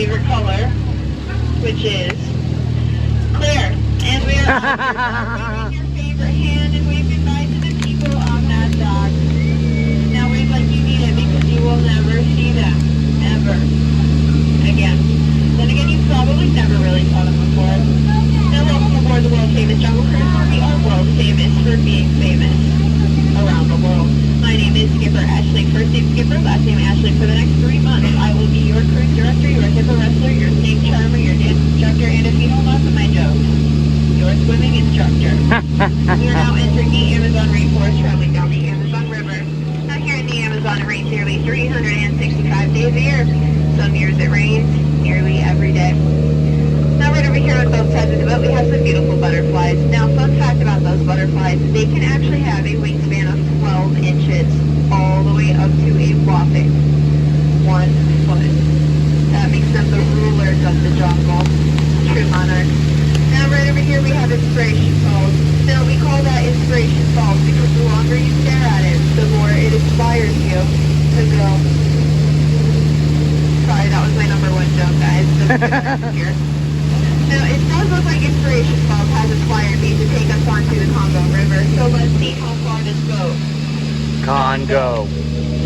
favorite color, which is clear. And we are waving your favorite hand and wave goodbye to the people on that dock. Now wave like you need it because you will never see them, ever, again. Then again, you probably never really saw them before. Now welcome aboard the world famous Jungle Cruise, where we are world famous for being famous around the world. My name is Skipper Ashley. First name Skipper, last name Ashley. For the next 3 months, I will be your cruise director, your hippo wrestler, your snake charmer, your dance instructor, and if you don't laugh at my jokes, your swimming instructor. We are now entering the Amazon rainforest, traveling down the Amazon River. Now here in the Amazon, it rains nearly 365 days a year. Some years it rains nearly every day. Now right over here on both sides of the boat, we have some beautiful butterflies. Now fun fact about those butterflies, they can actually have a wingspan of 12 inches, all the way up to a whopping 1 foot. That makes them the rulers of the jungle, true monarchs. Now right over here we have Inspiration Falls. Now we call that Inspiration Falls because the longer you stare at it, the more it inspires you to go. Sorry, that was my #1 joke, guys. Here. Now it does look like Inspiration Falls has inspired me to take us onto the Congo River, so let's see how far this goes. Congo.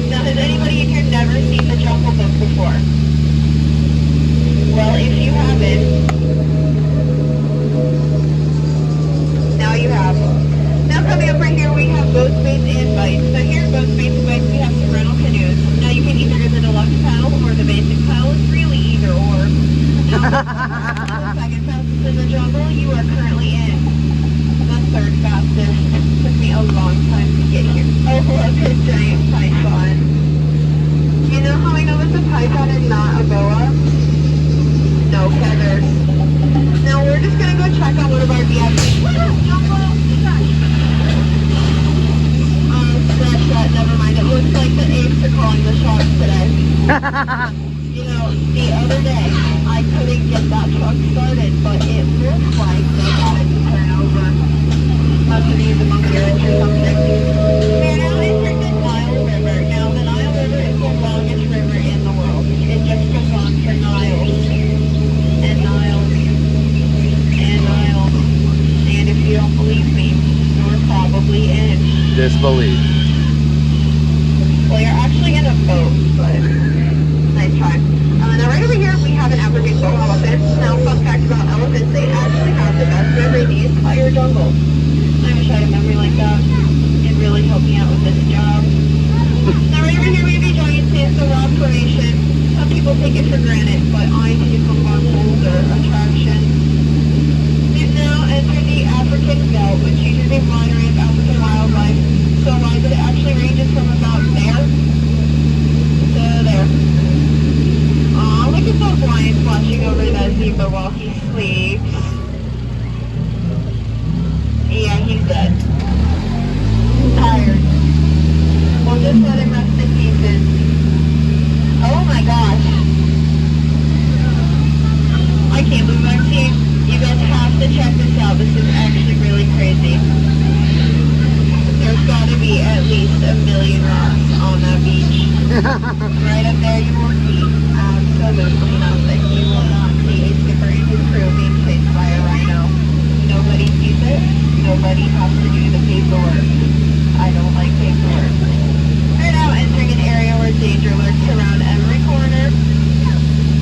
Now has anybody in here never seen the Jungle Book before? Well, if you haven't, now you have. Now coming up right here we have boat space and bites. So here at boat space and bites we have some rental canoes. Now you can either get the deluxe paddle or the basic paddle. It's really either or. Second fastest in the jungle, you are currently in the third fastest. Took me a long time to get here. Oh look, a giant python. You know how I know it's a python and not a boa? No feathers. Now we're just gonna go check on one of our VIPs. Scratch that, never mind. It looks like the apes are calling the shots today. You know, the other day, I couldn't get that truck started, but it looks like they got it to turn over. Must have used a monkey wrench or something. We're now entering the Nile River. Now, the Nile River is the longest river in the world. It just goes on for miles. And miles. And miles. And if you don't believe me, you're probably in. Disbelief. Well, you're actually in a boat, but nice try. Now right over here we have an African bull elephant. Now fun fact about elephants, they actually have the best memory in the entire jungle. I wish I had a memory like that. It really helped me out with this job. Now right over here we have a giant sandstone rock formation. Some people take it for granted, but I think it's a far older attraction. We've now entered the African belt, which features a wide array of African wildlife. So wide that it actually ranges from about there to there. Aw, look at those lions watching over that zebra while he sleeps. Yeah, he's dead. Tired. We'll just let him rest in pieces. Oh my gosh. I can't believe I'm seeing. You guys have to check this out. This is actually really crazy. There's got to be at least 1 million rocks on that beach. Right up there you will see absolutely nothing. You will not see a skipper and his crew being chased by a rhino. Nobody sees it. Nobody has to do the paperwork. I don't like paperwork. We're now entering an area where danger lurks around every corner.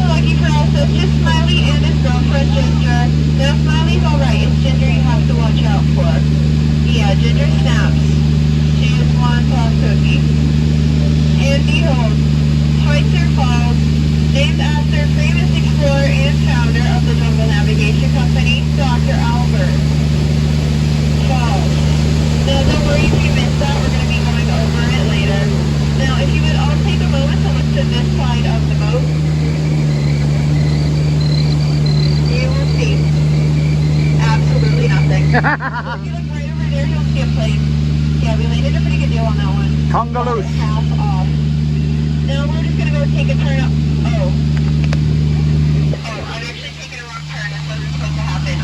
Lucky for us, it's just Smiley and his girlfriend Ginger. Now Smiley's alright, it's Ginger you have to watch out for. Yeah, Ginger snaps. She just wants a cookie. And behold, Schweitzer Falls, named after famous explorer and founder of the Jungle Navigation Company, Dr. Albert Falls. Now don't worry if you missed that, we're going to be going over it later. Now if you would all take a moment to look to this side of the boat, you will see absolutely nothing. If you look right over there, you'll see a plane. Yeah, we landed a pretty good deal on that one. Congolese. Half off. Now we're just going to go take a turn up. Oh, I'm actually taking a wrong turn. This wasn't supposed to happen.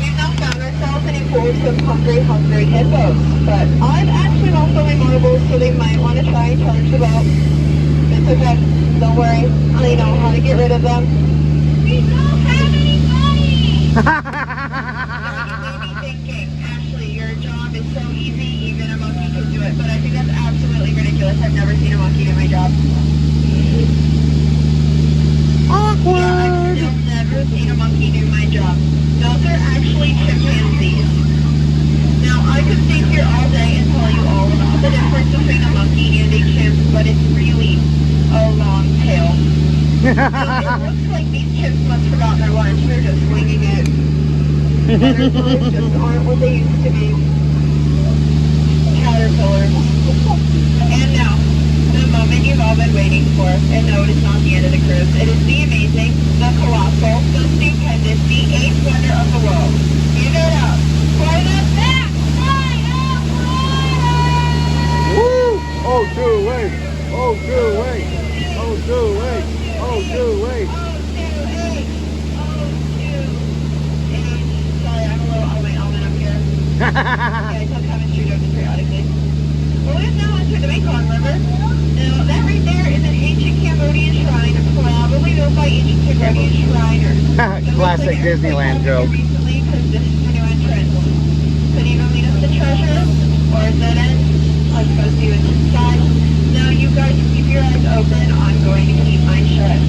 We've now found ourselves in a pool of some hungry hippos. But I've actually lost all my marbles, so they might want to try and charge the boat. It's okay. Don't worry. I know how to get rid of them. looks like these chips must have forgotten their lunch. They're just winging it. Butterflies just aren't what they used to be. Caterpillars. And now, the moment you've all been waiting for. And no, it is not the end of the cruise. It is the amazing, the colossal, the stupendous, the eighth wonder of the world. Give it up for the Backside of Florida! Woo! Oh, two wait. Oh, two wait. Oh, two wait. Oh, two wait. Sorry, I'm a little almond up here. Yeah, I tell Kevin Street over periodically. Well, we have now entered the Mekong River. Now, that right there is an ancient Cambodian shrine, probably built by ancient Cambodian Shriners. Classic Disneyland joke. Recently, because this is the new entrance. Could either lead us to treasure, or is that end? I'm supposed to do it inside. Now, you guys keep your eyes open. I'm going to keep mine shut.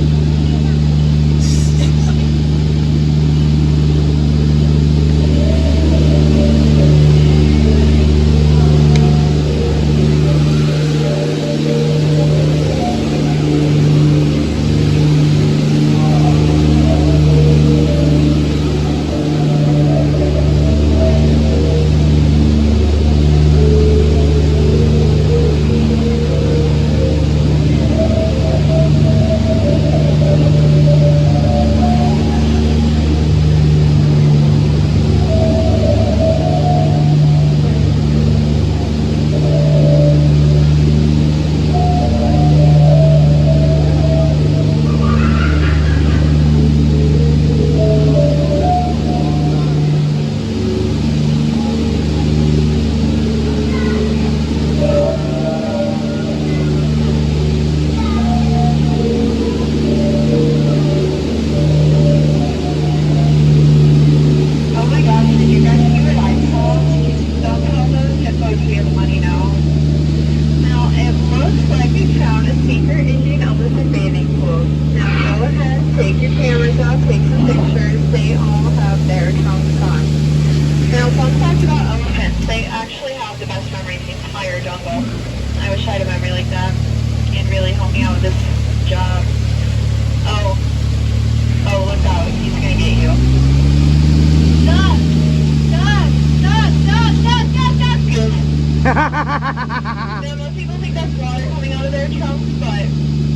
Now, most people think that's water coming out of their trunks, but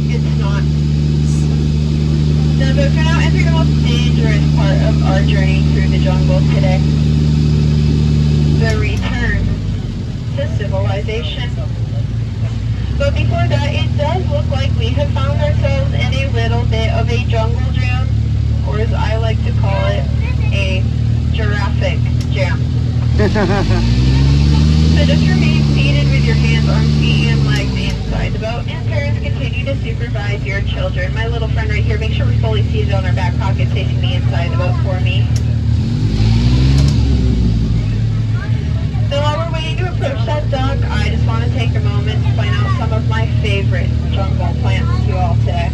it's not. Now, but we're now entering the most dangerous part of our journey through the jungle today. The return to civilization. But before that, it does look like we have found ourselves in a little bit of a jungle jam, or as I like to call it, a giraffic jam. So just remain seated with your hands, arms, feet, and legs inside the boat, and parents continue to supervise your children. My little friend right here, make sure we're fully seated on our back pockets facing the inside of the boat for me. So while we're waiting to approach that dock, I just want to take a moment to point out some of my favorite jungle plants to you all today.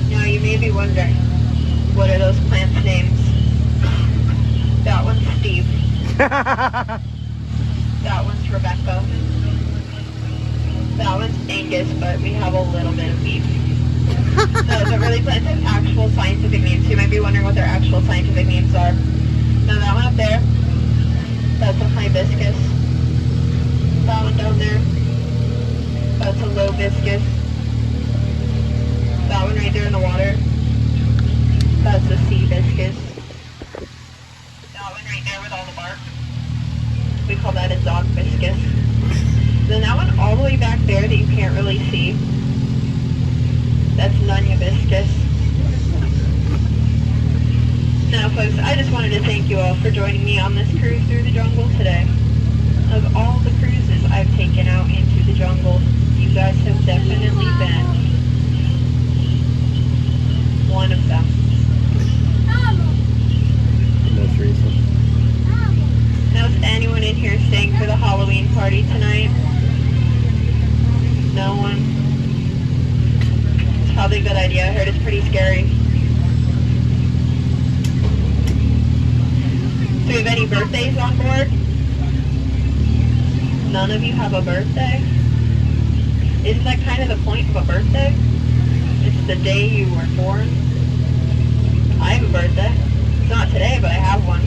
Now you may be wondering, what are those plants' names? That one's Steve. That one's Rebecca. That one's Angus, but we have a little bit of beef. No, but really plants have actual scientific names. You might be wondering what their actual scientific names are. Now that one up there, that's a hibiscus. That one down there, that's a lobiscus. That one right there in the water, that's a sea biscus. That one right there with all the bark, we call that a zogbiscus. Then that one all the way back there that you can't really see, that's Nunibiscus. Now folks, I just wanted to thank you all for joining me on this cruise through the jungle today. Of all the cruises I've taken out into the jungle, you guys have definitely been one of them. Most recent. Now is anyone in here staying for the Halloween party tonight? No one? It's probably a good idea. I heard it's pretty scary. Do we have any birthdays on board? none of you have a birthday? Isn't that kind of the point of a birthday? It's the day you were born. I have a birthday. It's not today, but I have one.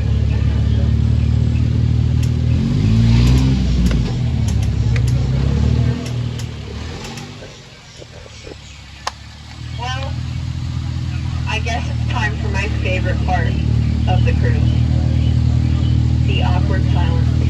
Well, I guess it's time for my favorite part of the cruise. The awkward silence.